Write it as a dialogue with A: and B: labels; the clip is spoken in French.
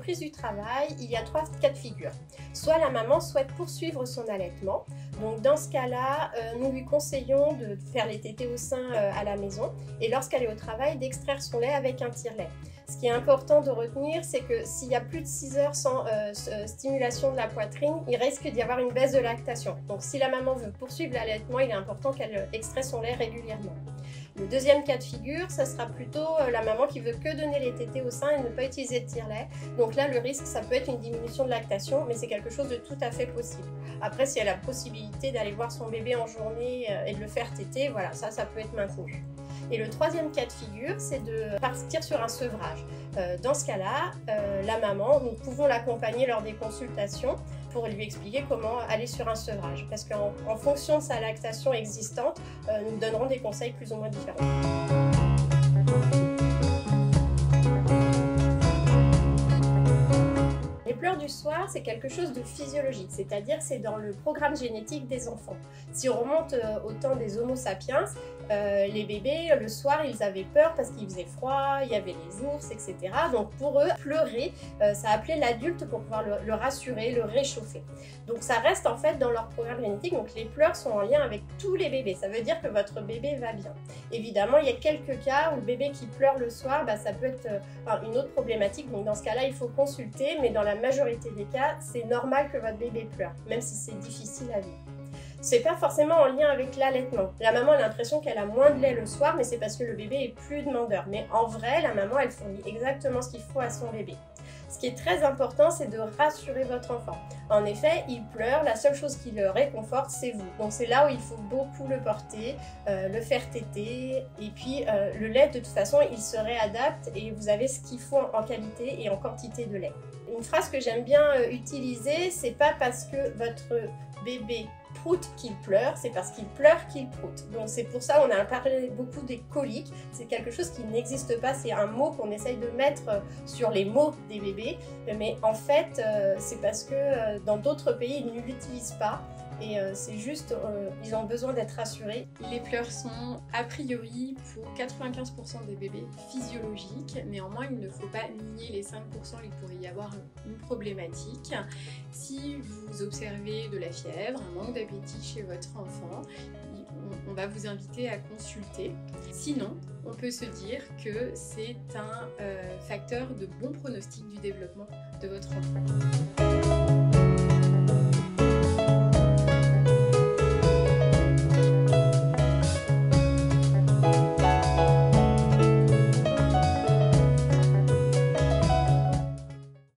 A: reprise du travail, il y a 3 cas de figure. Soit la maman souhaite poursuivre son allaitement. Donc dans ce cas-là, nous lui conseillons de faire les tétés au sein à la maison et lorsqu'elle est au travail, d'extraire son lait avec un tire-lait. Ce qui est important de retenir, c'est que s'il y a plus de 6 heures sans stimulation de la poitrine, il risque d'y avoir une baisse de lactation. Donc si la maman veut poursuivre l'allaitement, il est important qu'elle extrait son lait régulièrement. Le deuxième cas de figure, ça sera plutôt la maman qui veut que donner les tétés au sein et ne pas utiliser de tire-lait. Donc là, le risque, ça peut être une diminution de lactation, mais c'est quelque chose de tout à fait possible. Après, si elle a la possibilité d'aller voir son bébé en journée et de le faire téter, voilà, ça peut être maintenu. Et le troisième cas de figure, c'est de partir sur un sevrage. Dans ce cas-là, la maman, nous pouvons l'accompagner lors des consultations pour lui expliquer comment aller sur un sevrage. Parce qu'en fonction de sa lactation existante, nous donnerons des conseils plus ou moins différents. Les pleurs du soir, c'est quelque chose de physiologique, c'est-à-dire c'est dans le programme génétique des enfants. Si on remonte au temps des Homo sapiens, les bébés, le soir, ils avaient peur parce qu'il faisait froid, il y avait les ours, etc. Donc pour eux, pleurer, ça appelait l'adulte pour pouvoir le rassurer, le réchauffer. Donc ça reste en fait dans leur programme génétique, donc les pleurs sont en lien avec tous les bébés. Ça veut dire que votre bébé va bien. Évidemment, il y a quelques cas où le bébé qui pleure le soir, ça peut être une autre problématique. Donc dans ce cas-là, il faut consulter, mais dans la majorité des cas, c'est normal que votre bébé pleure, même si c'est difficile à vivre. C'est pas forcément en lien avec l'allaitement. La maman a l'impression qu'elle a moins de lait le soir, mais c'est parce que le bébé est plus demandeur. Mais en vrai, la maman, elle fournit exactement ce qu'il faut à son bébé. Ce qui est très important, c'est de rassurer votre enfant. En effet, il pleure, la seule chose qui le réconforte, c'est vous. Donc c'est là où il faut beaucoup le porter, le faire téter, et puis le lait, de toute façon, il se réadapte et vous avez ce qu'il faut en qualité et en quantité de lait. Une phrase que j'aime bien utiliser, c'est pas parce que votre bébé proute qu'il pleure, c'est parce qu'il pleure qu'il proute. Donc c'est pour ça qu'on a parlé beaucoup des coliques. C'est quelque chose qui n'existe pas, c'est un mot qu'on essaye de mettre sur les mots des bébés, mais en fait c'est parce que dans d'autres pays ils ne l'utilisent pas. Et c'est juste, ils ont besoin d'être rassurés.
B: Les pleurs sont a priori pour 95% des bébés physiologiques. Néanmoins, il ne faut pas nier les 5% où il pourrait y avoir une problématique. Si vous observez de la fièvre, un manque d'appétit chez votre enfant, on va vous inviter à consulter. Sinon, on peut se dire que c'est un facteur de bon pronostic du développement de votre enfant.